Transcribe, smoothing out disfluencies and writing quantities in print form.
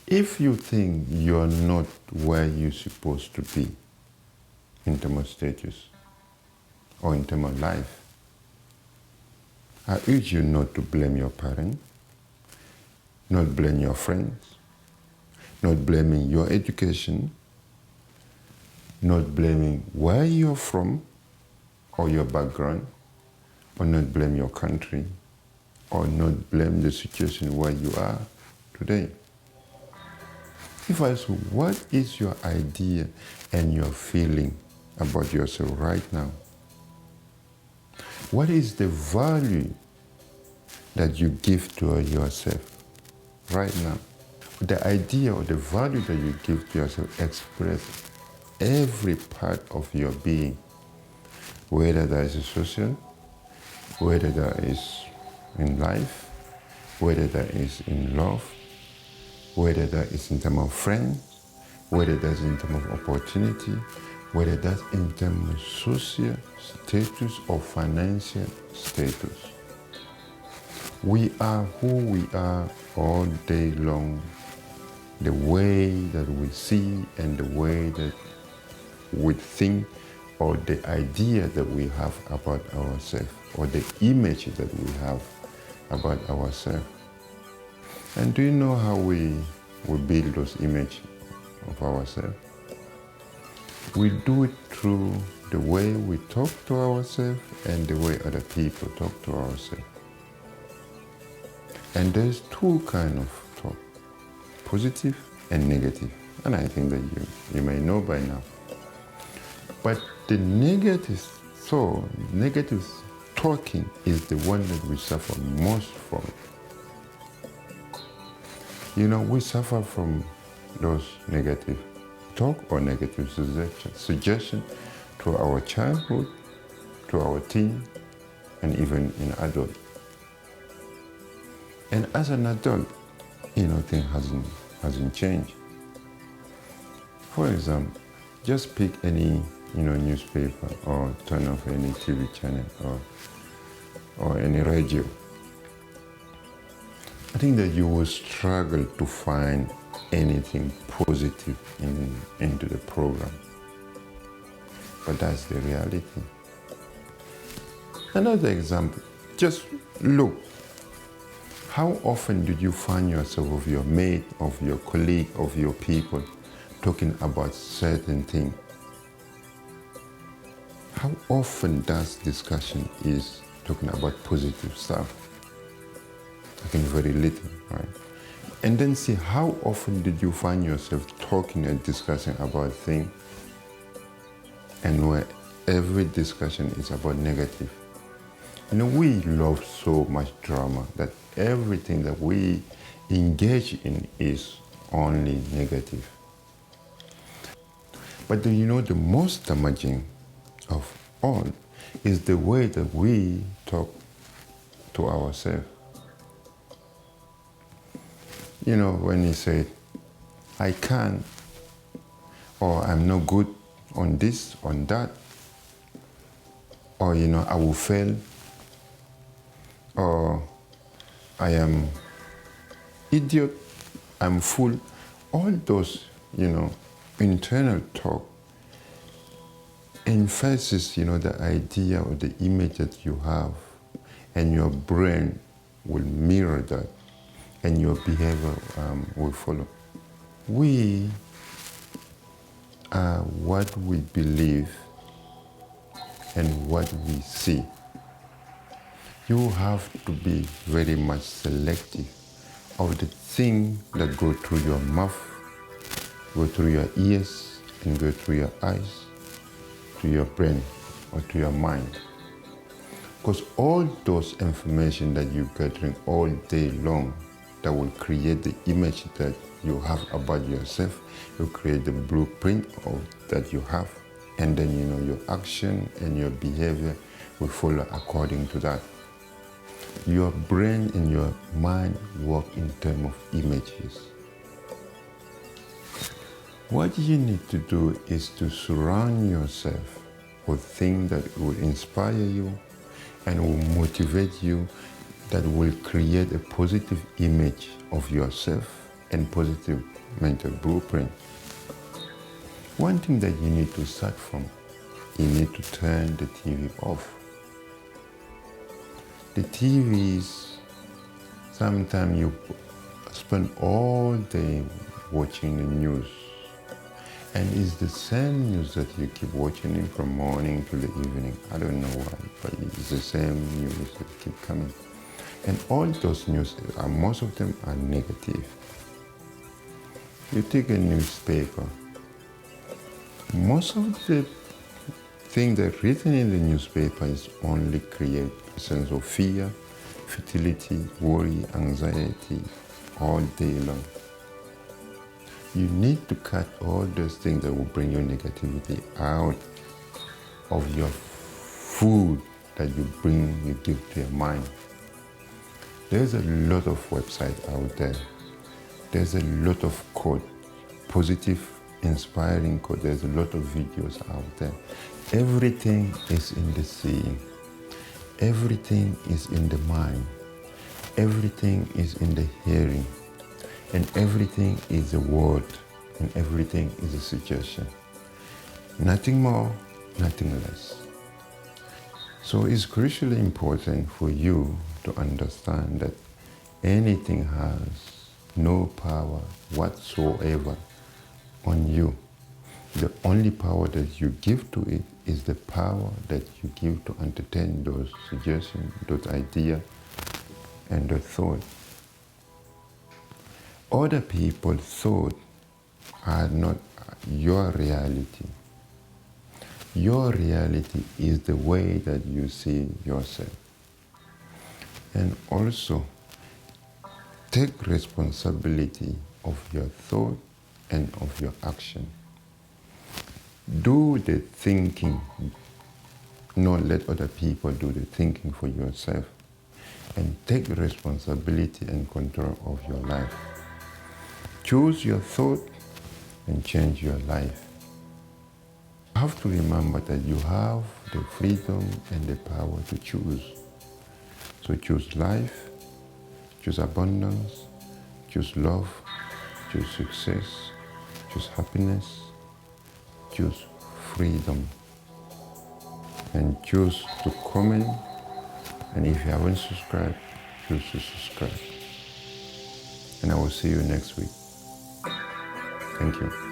If you think you're not where you're supposed to be in terms of status or in terms of life, I urge you not to blame your parents, not blame your friends, not blaming your education, not blaming where you're from or your background, or not blame your country, or not blame the situation where you are today. If I ask you, what is your idea and your feeling about yourself right now? What is the value that you give to yourself right now? The idea or the value that you give to yourself expresses every part of your being, whether that is social, whether that is in life, whether that is in love, whether that is in terms of friends, whether that's in terms of opportunity, whether that's in terms of social status or financial status. We are who we are all day long. The way that we see and the way that we think, or the idea that we have about ourselves, or the image that we have about ourselves. And do you know how we build those images of ourselves? We do it through the way we talk to ourselves and the way other people talk to ourselves. And there's two kinds of talk, positive and negative. And I think that you may know by now. But the negative thought, negative talking is the one that we suffer most from. You know, we suffer from those negative talk or negative suggestion to our childhood, to our teen, and even in adult. And as an adult, things hasn't changed. For example, just pick any newspaper or turn off any TV channel or any radio. I think that you will struggle to find anything positive into the program. But that's the reality. Another example, just look. How often did you find yourself of your mate, of your colleague, of your people talking about certain things? How often that discussion is talking about positive stuff? I think very little, right? And then see how often did you find yourself talking and discussing about things and where every discussion is about negative. We love so much drama that everything that we engage in is only negative. But the most damaging of all is the way that we talk to ourselves. When you say, I can't, or I'm not good on this, on that, or I will fail, or I am idiot, I'm fool, all those, internal talk emphasizes, the idea or the image that you have, and your brain will mirror that, and your behavior will follow. We are what we believe and what we see. You have to be very much selective of the things that go through your mouth, go through your ears, and go through your eyes, to your brain or to your mind. Because all those information that you're gathering all day long, that will create the image that you have about yourself, you create the blueprint that you have, and then your action and your behavior will follow according to that. Your brain and your mind work in terms of images. What you need to do is to surround yourself with things that will inspire you and will motivate you that will create a positive image of yourself and positive mental blueprint. One thing that you need to start from, you need to turn the TV off. The TVs, sometimes you spend all day watching the news, and it's the same news that you keep watching it from morning to the evening. I don't know why, but it's the same news that keep coming. And all those news, most of them are negative. You take a newspaper, most of the things that are written in the newspaper is only create a sense of fear, futility, worry, anxiety all day long. You need to cut all those things that will bring your negativity out of your food that you give to your mind. There's a lot of websites out there. There's a lot of quote, positive, inspiring quote. There's a lot of videos out there. Everything is in the seeing. Everything is in the mind. Everything is in the hearing. And everything is a word, and everything is a suggestion. Nothing more, nothing less. So it's crucially important for you to understand that anything has no power whatsoever on you. The only power that you give to it is the power that you give to entertain those suggestions, those ideas, and those thoughts. Other people's thoughts are not your reality. Your reality is the way that you see yourself. And also, take responsibility of your thought and of your action. Do the thinking. Not let other people do the thinking for yourself. And take responsibility and control of your life. Choose your thought and change your life. You have to remember that you have the freedom and the power to choose. So choose life, choose abundance, choose love, choose success, choose happiness, choose freedom. And choose to comment. And if you haven't subscribed, choose to subscribe. And I will see you next week. Thank you.